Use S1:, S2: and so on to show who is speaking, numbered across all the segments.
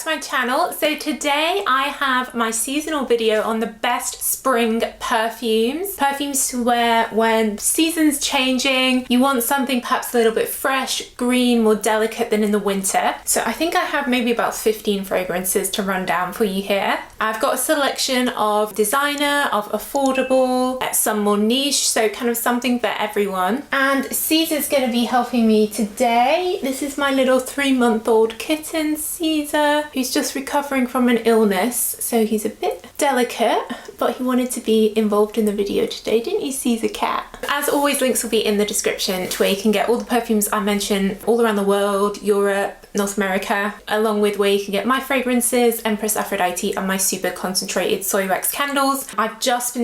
S1: to my channel. So today I have my seasonal video on the best spring perfumes. Perfumes to wear when season's changing, you want something perhaps a little bit fresh, green, more delicate than in the winter. So I think I have maybe about 15 fragrances to run down for you here. I've got a selection of designer, of affordable, some more niche, so kind of something for everyone. And Caesar's going to be helping me today. This is my little 3-month-old kitten, Caesar, who's just recovering from an illness, so he's a bit delicate, but he wanted to be involved in the video today, didn't you, Caesar cat? As always, links will be in the description to where you can get all the perfumes I mentioned all around the world, Europe, North America, along with where you can get my fragrances, Empress Aphrodite, and my super concentrated soy wax candles. I've just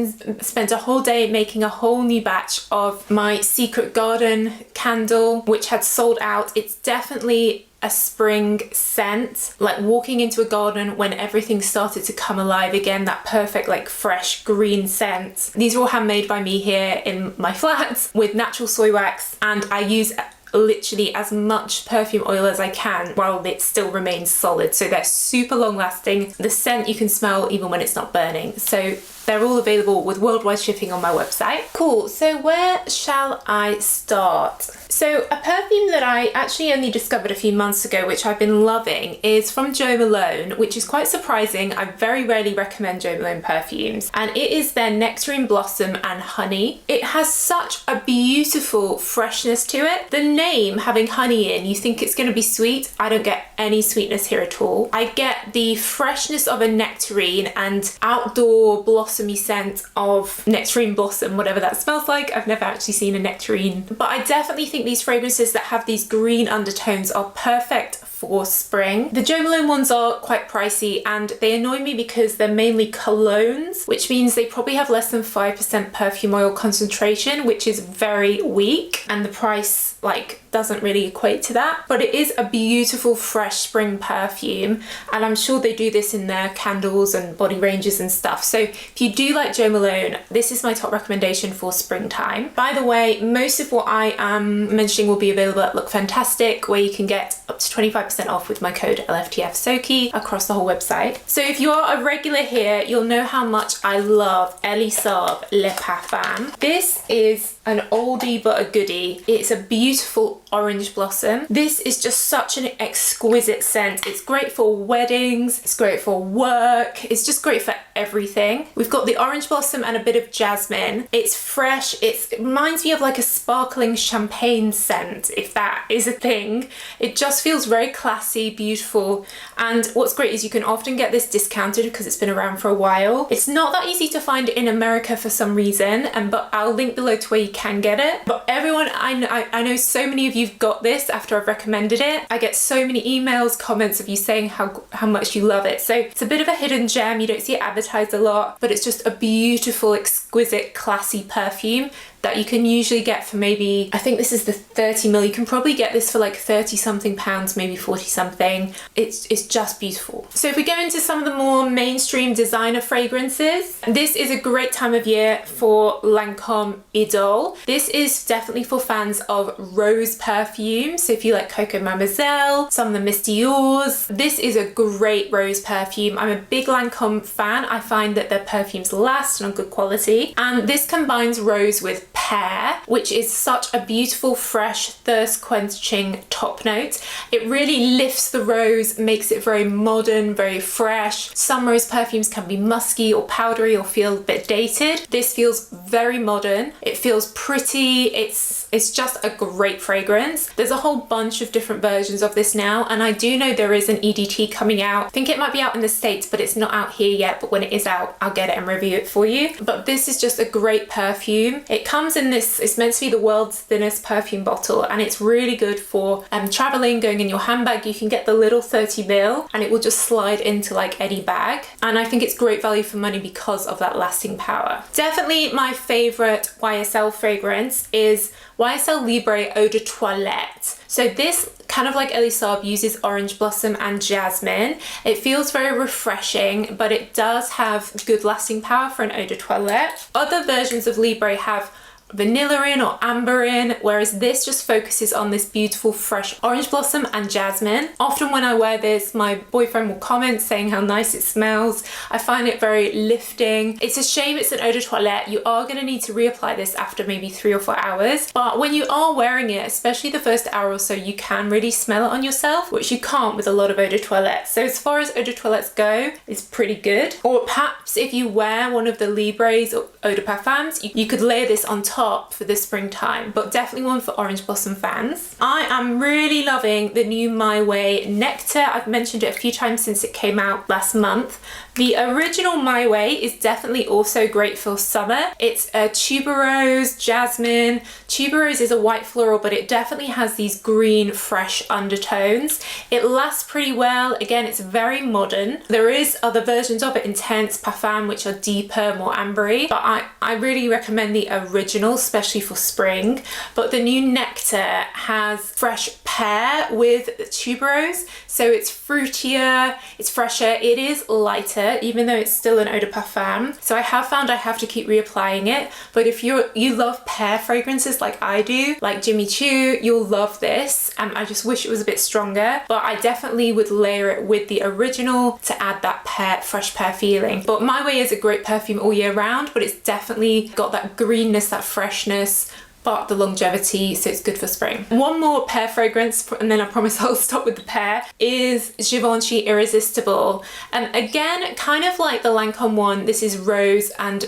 S1: spent a whole day making a whole new batch of my Secret Garden candle, which had sold out. It's definitely a spring scent, like walking into a garden when everything started to come alive again, that perfect like fresh green scent. These are all handmade by me here in my flat with natural soy wax, and I use literally as much perfume oil as I can while it still remains solid, so they're super long lasting. The scent you can smell even when it's not burning, so they're all available with worldwide shipping on my website. Cool, so where shall I start? So a perfume that I actually only discovered a few months ago, which I've been loving, is from Jo Malone, which is quite surprising. I very rarely recommend Jo Malone perfumes, and it is their Nectarine Blossom and Honey. It has such a beautiful freshness to it. The name having honey in, you think it's going to be sweet. I don't get any sweetness here at all. I get the freshness of a nectarine and outdoor blossomy scent of nectarine blossom, whatever that smells like. I've never actually seen a nectarine, but I definitely think these fragrances that have these green undertones are perfect for spring. The Jo Malone ones are quite pricey and they annoy me because they're mainly colognes, which means they probably have less than 5% perfume oil concentration, which is very weak, and the price like doesn't really equate to that. But it is a beautiful fresh spring perfume, and I'm sure they do this in their candles and body ranges and stuff. So if you do like Jo Malone, this is my top recommendation for springtime. By the way, most of what I am mentioning will be available at Look Fantastic, where you can get up to 25% off with my code LFTF Soki across the whole website. So if you are a regular here, you'll know how much I love Elisab Le Parfum. This is an oldie but a goodie. It's a beautiful orange blossom. This is just such an exquisite scent. It's great for weddings, it's great for work, it's just great for everything. We've got the orange blossom and a bit of jasmine. It's fresh, it reminds me of like a sparkling champagne scent, if that is a thing. It just feels very classy, beautiful, and what's great is you can often get this discounted because it's been around for a while. It's not that easy to find in America for some reason, but I'll link below to where you can get it. But everyone, I know so many of you've got this after I've recommended it. I get so many emails, comments of you saying how much you love it. So it's a bit of a hidden gem. You don't see it advertised a lot, but it's just a beautiful, exquisite, classy perfume that you can usually get for maybe, I think this is the 30ml. You can probably get this for like 30 something pounds, maybe 40 something. It's just beautiful. So if we go into some of the more mainstream designer fragrances, this is a great time of year for Lancome Idole. This is definitely for fans of rose perfume. So if you like Coco Mademoiselle, some of the Miss Dior's, this is a great rose perfume. I'm a big Lancome fan. I find that their perfumes last and are good quality. And this combines rose with pear, which is such a beautiful, fresh, thirst-quenching top note. It really lifts the rose, makes it very modern, very fresh. Some rose perfumes can be musky or powdery or feel a bit dated. This feels very modern. It feels pretty. It's just a great fragrance. There's a whole bunch of different versions of this now, and I do know there is an EDT coming out. I think it might be out in the States, but it's not out here yet, but when it is out, I'll get it and review it for you. But this is just a great perfume. It comes in this, it's meant to be the world's thinnest perfume bottle, and it's really good for traveling, going in your handbag. You can get the little 30ml and it will just slide into like any bag, and I think it's great value for money because of that lasting power. Definitely my favorite YSL fragrance is YSL Libre Eau de Toilette. So this, kind of like Elisab, uses orange blossom and jasmine. It feels very refreshing, but it does have good lasting power for an eau de toilette. Other versions of Libre have vanilla in or amber in, whereas this just focuses on this beautiful fresh orange blossom and jasmine. Often when I wear this, my boyfriend will comment saying how nice it smells. I find it very lifting. It's a shame it's an eau de toilette. You are going to need to reapply this after maybe 3 or 4 hours, but when you are wearing it, especially the first hour or so, you can really smell it on yourself, which you can't with a lot of eau de toilette. So as far as eau de toilettes go, it's pretty good. Or perhaps if you wear one of the Libres or eau de parfums, you could layer this on top for the springtime, but definitely one for orange blossom fans. I am really loving the new My Way Nectar. I've mentioned it a few times since it came out last month. The original My Way is definitely also great for summer. It's a tuberose, jasmine. Tuberose is a white floral, but it definitely has these green, fresh undertones. It lasts pretty well. Again, it's very modern. There is other versions of it, Intense, Parfum, which are deeper, more ambery, but I really recommend the original, especially for spring. But the new Nectar has fresh pear with tuberose, so it's fruitier, it's fresher, it is lighter, even though it's still an eau de parfum. So I have found I have to keep reapplying it, but if you love pear fragrances like I do, like Jimmy Choo, you'll love this. I just wish it was a bit stronger, but I definitely would layer it with the original to add that fresh pear feeling. But My Way is a great perfume all year round, but it's definitely got that greenness, that freshness, but the longevity, so it's good for spring. One more pear fragrance, and then I promise I'll stop with the pear, is Givenchy Irresistible. And again, kind of like the Lancome one, this is rose and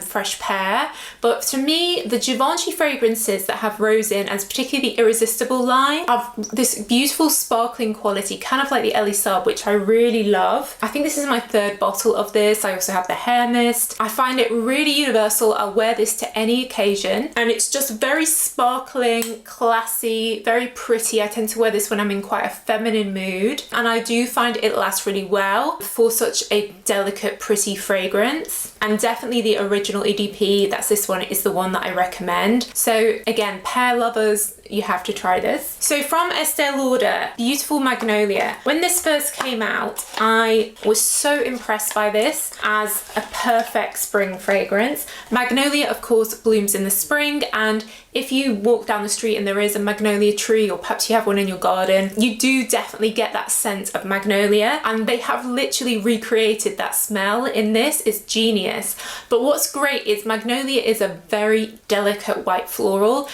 S1: fresh pear, but to me the Givenchy fragrances that have rose in, and particularly the Irresistible line, have this beautiful sparkling quality, kind of like the Elie Saab, which I really love. I think this is my 3rd bottle of this. I also have the hair mist. I find it really universal. I'll wear this to any occasion, and it's just very sparkling, classy, very pretty. I tend to wear this when I'm in quite a feminine mood, and I do find it lasts really well for such a delicate, pretty fragrance. And definitely the original EDP, that's this one, is the one that I recommend. So again, pear lovers, you have to try this. So from Estée Lauder, beautiful Magnolia. When this first came out, I was so impressed by this as a perfect spring fragrance. Magnolia, of course, blooms in the spring, and if you walk down the street and there is a magnolia tree, or perhaps you have one in your garden, you do definitely get that scent of magnolia, and they have literally recreated that smell in this. It's genius. But what's great is Magnolia is a very delicate white floral,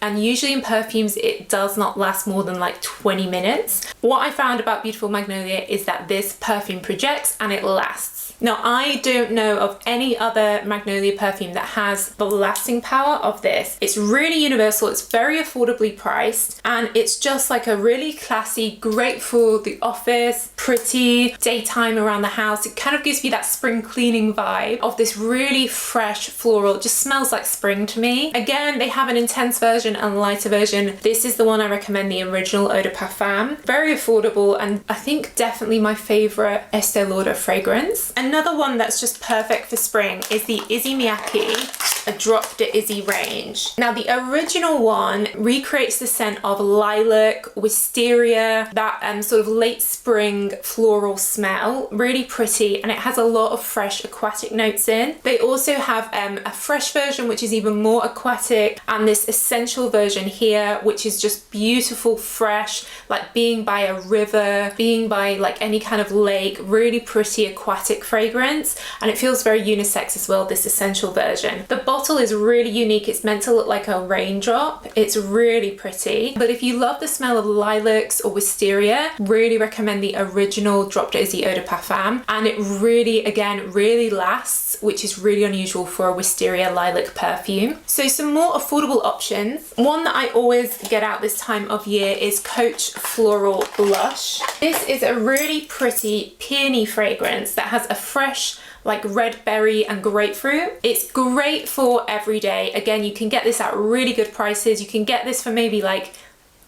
S1: and usually in perfumes it does not last more than like 20 minutes. What I found about beautiful Magnolia is that this perfume projects and it lasts. Now, I don't know of any other Magnolia perfume that has the lasting power of this. It's really universal, it's very affordably priced, and it's just like a really classy, great for the office, pretty, daytime around the house. It kind of gives me that spring cleaning vibe of this really fresh floral. It just smells like spring to me. Again, they have an intense version and a lighter version. This is the one I recommend, the original Eau de Parfum. Very affordable, and I think definitely my favorite Estée Lauder fragrance. Another one that's just perfect for spring is the Issey Miyake, a Drop de Issey range. Now, the original one recreates the scent of lilac, wisteria, that sort of late spring floral smell. Really pretty, and it has a lot of fresh aquatic notes in. They also have a fresh version, which is even more aquatic, and this essential version here, which is just beautiful, fresh, like being by a river, being by like any kind of lake. Really pretty aquatic fragrance, and it feels very unisex as well, this essential version. The bottle is really unique. It's meant to look like a raindrop. It's really pretty, but if you love the smell of lilacs or wisteria, really recommend the original Drop de Issey Eau de Parfum, and it really, again, really lasts, which is really unusual for a wisteria lilac perfume. So some more affordable options. One that I always get out this time of year is Coach Floral Blush. This is a really pretty peony fragrance that has a fresh, like red berry and grapefruit. It's great for every day. Again, you can get this at really good prices. You can get this for maybe like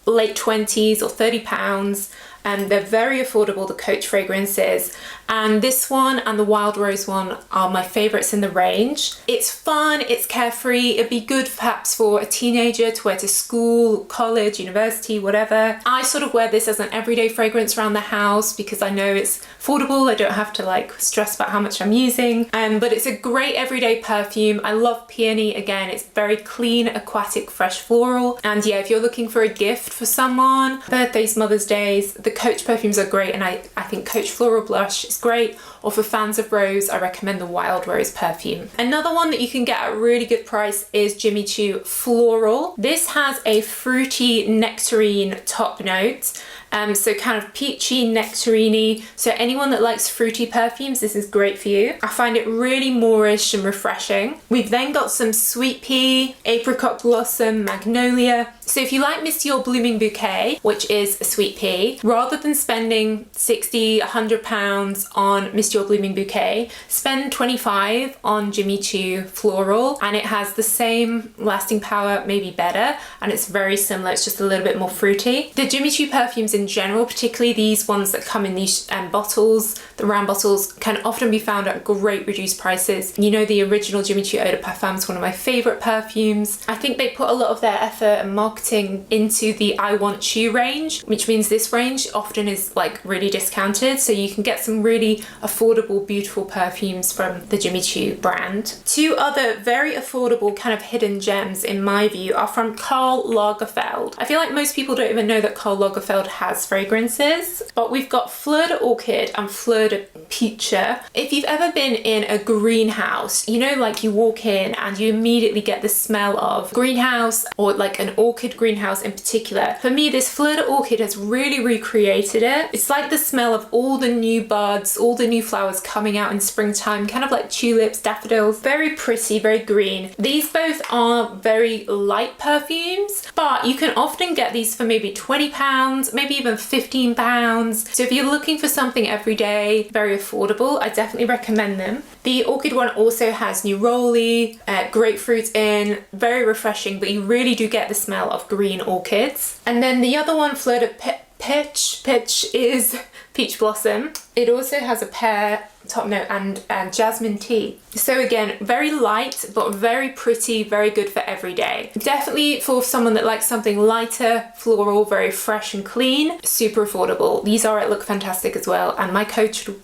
S1: late 20s or £30, and they're very affordable, the Coach fragrances. And this one and the Wild Rose one are my favorites in the range. It's fun, it's carefree, it'd be good perhaps for a teenager to wear to school, college, university, whatever. I sort of wear this as an everyday fragrance around the house because I know it's affordable. I don't have to like stress about how much I'm using. But it's a great everyday perfume. I love peony. Again, it's very clean, aquatic, fresh floral. And yeah, if you're looking for a gift for someone, birthdays, Mother's Days, the Coach perfumes are great. And I think Coach Floral Blush is great. Or for fans of rose, I recommend the Wild Rose perfume. Another one that you can get at a really good price is Jimmy Choo Floral. This has a fruity nectarine top note. So kind of peachy, nectarine-y. So anyone that likes fruity perfumes, this is great for you. I find it really moorish and refreshing. We've then got some sweet pea, apricot blossom, magnolia. So if you like Misty or Blooming Bouquet, which is a sweet pea, rather than spending 60, £100 on Misty or Blooming Bouquet, spend 25 on Jimmy Choo Floral, and it has the same lasting power, maybe better, and it's very similar. It's just a little bit more fruity. The Jimmy Choo perfumes in general, particularly these ones that come in these bottles, the round bottles, can often be found at great reduced prices. You know, the original Jimmy Choo Eau de Parfum is one of my favorite perfumes. I think they put a lot of their effort and marketing into the I Want Choo range, which means this range often is like really discounted, so you can get some really affordable, beautiful perfumes from the Jimmy Choo brand. Two other very affordable kind of hidden gems in my view are from Karl Lagerfeld. I feel like most people don't even know that Karl Lagerfeld has fragrances, but we've got Fleur de Orchid and Fleur de Peach. If you've ever been in a greenhouse, you know, like you walk in and you immediately get the smell of greenhouse, or like an orchid greenhouse in particular. For me, this Fleur de Orchid has really recreated it. It's like the smell of all the new buds, all the new flowers coming out in springtime, kind of like tulips, daffodils. Very pretty, very green. These both are very light perfumes, but you can often get these for maybe £20, maybe even £15. So if you're looking for something every day, very affordable, I definitely recommend them. The Orchid one also has neroli, grapefruit in, very refreshing, but you really do get the smell of green orchids. And then the other one, Fleur de Peach, is peach blossom. It also has a pear top note and jasmine tea. So again, very light, but very pretty, very good for every day. Definitely for someone that likes something lighter, floral, very fresh and clean, super affordable. These are at Look Fantastic as well, and my code should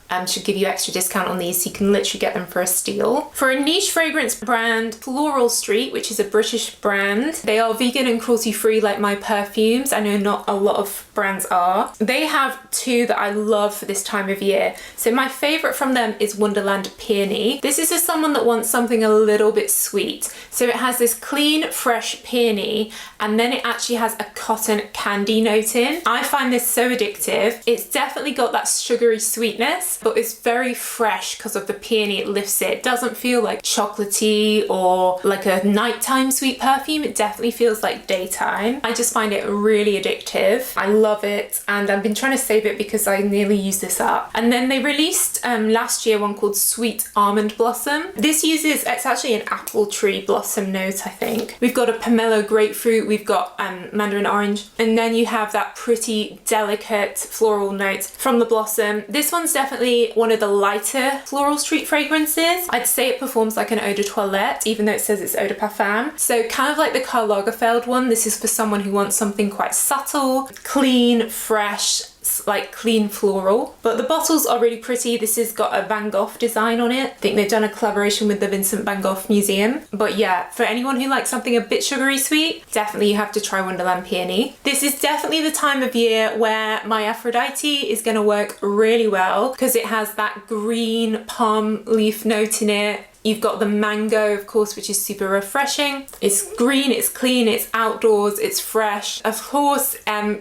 S1: give you extra discount on these, so you can literally get them for a steal. For a niche fragrance brand, Floral Street, which is a British brand, they are vegan and cruelty free like my perfumes. I know not a lot of brands are. They have two that I love for this time of year. So my favorite from them is Wonderland Peony. This is for someone that wants something a little bit sweet. So it has this clean, fresh peony, and then it actually has a cotton candy note in. I find this so addictive. It's definitely got that sugary sweetness, but it's very fresh because of the peony. It lifts it. It doesn't feel like chocolatey or like a nighttime sweet perfume. It definitely feels like daytime. I just find it really addictive. I love it, and I've been trying to save it because I nearly used this up. And then they released last year one called Sweet Almond Blossom. This uses, it's actually an apple tree blossom note, I think. We've got a pomelo grapefruit, we've got mandarin orange, and then you have that pretty delicate floral note from the blossom. This one's definitely one of the lighter Floral Street fragrances. I'd say it performs like an eau de toilette, even though it says it's eau de parfum. So kind of like the Karl Lagerfeld one, this is for someone who wants something quite subtle, clean, fresh, like clean floral. But the bottles are really pretty. This has got a Van Gogh design on it. I think they've done a collaboration with the Vincent Van Gogh Museum. But yeah, for anyone who likes something a bit sugary sweet, definitely you have to try Wonderland Peony. This is definitely the time of year where my Aphrodite is going to work really well because it has that green palm leaf note in it. You've got the mango, of course, which is super refreshing. It's green, it's clean, it's outdoors, it's fresh. Of course,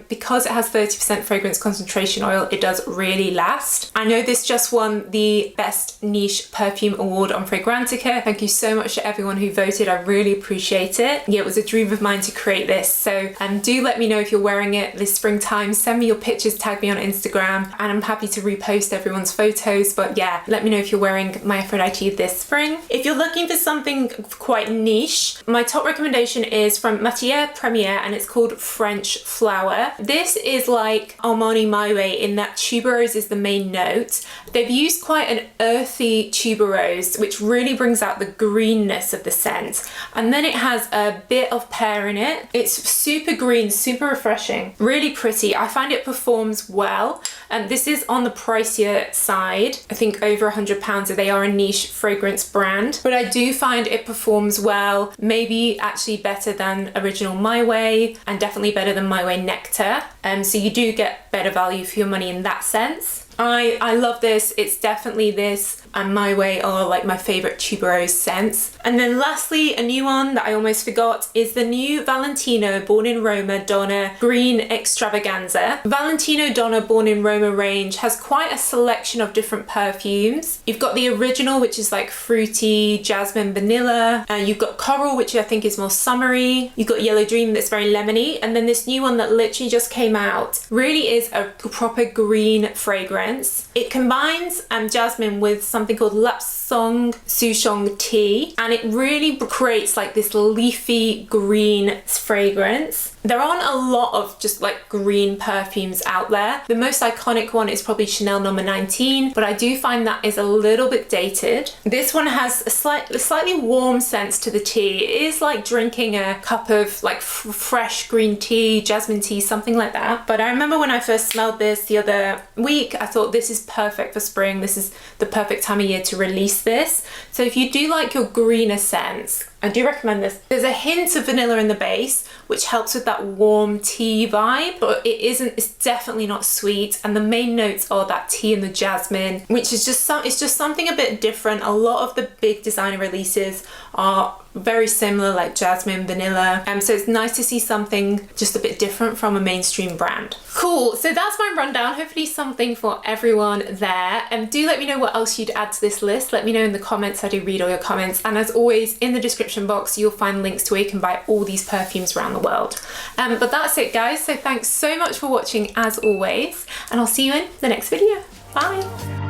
S1: because it has 30% fragrance concentration oil, it does really last. I know this just won the Best Niche Perfume Award on Fragrantica. Thank you so much to everyone who voted. I really appreciate it. Yeah, it was a dream of mine to create this. So do let me know if you're wearing it this springtime. Send me your pictures, tag me on Instagram, and I'm happy to repost everyone's photos. But yeah, let me know if you're wearing my Aphrodite this spring. refreshing. If you're looking for something quite niche, my top recommendation is from Matière Première and it's called French Flower. This is like Armani My Way in that tuberose is the main note. They've used quite an earthy tuberose, which really brings out the greenness of the scent. And then it has a bit of pear in it. It's super green, super refreshing, really pretty. I find it performs well. And this is on the pricier side. I think over £100. They are a niche fragrance brand, but I do find it performs well, maybe actually better than original My Way and definitely better than My Way Nectar. So you do get better value for your money in that sense. I love this. It's definitely this and My Way are like my favorite tuberose scents. And then lastly, a new one that I almost forgot is the new Valentino Born in Roma Donna Green Extravaganza. Valentino Donna Born in Roma range has quite a selection of different perfumes. You've got the original, which is like fruity, jasmine, vanilla. You've got Coral, which I think is more summery. You've got Yellow Dream that's very lemony. And then this new one that literally just came out really is a proper green fragrance. It combines jasmine with something called Lapsang Souchong tea, and it really creates like this leafy green fragrance. There aren't a lot of just like green perfumes out there. The most iconic one is probably Chanel No. 19, but I do find that is a little bit dated. This one has a slightly warm sense to the tea. It is like drinking a cup of like fresh green tea, jasmine tea, something like that. But I remember when I first smelled this the other week, I thought this is perfect for spring. This is the perfect time of year to release this. So if you do like your greener scents, I do recommend this. There's a hint of vanilla in the base, which helps with that warm tea vibe, but it's definitely not sweet. And the main notes are that tea and the jasmine, which is just it's just something a bit different. A lot of the big designer releases are very similar, like jasmine, vanilla. So it's nice to see something just a bit different from a mainstream brand. Cool, so that's my rundown. Hopefully something for everyone there. And do let me know what else you'd add to this list. Let me know in the comments. I do read all your comments. And as always, in the description box, you'll find links to where you can buy all these perfumes around the world. But that's it, guys. So thanks so much for watching as always. And I'll see you in the next video. Bye.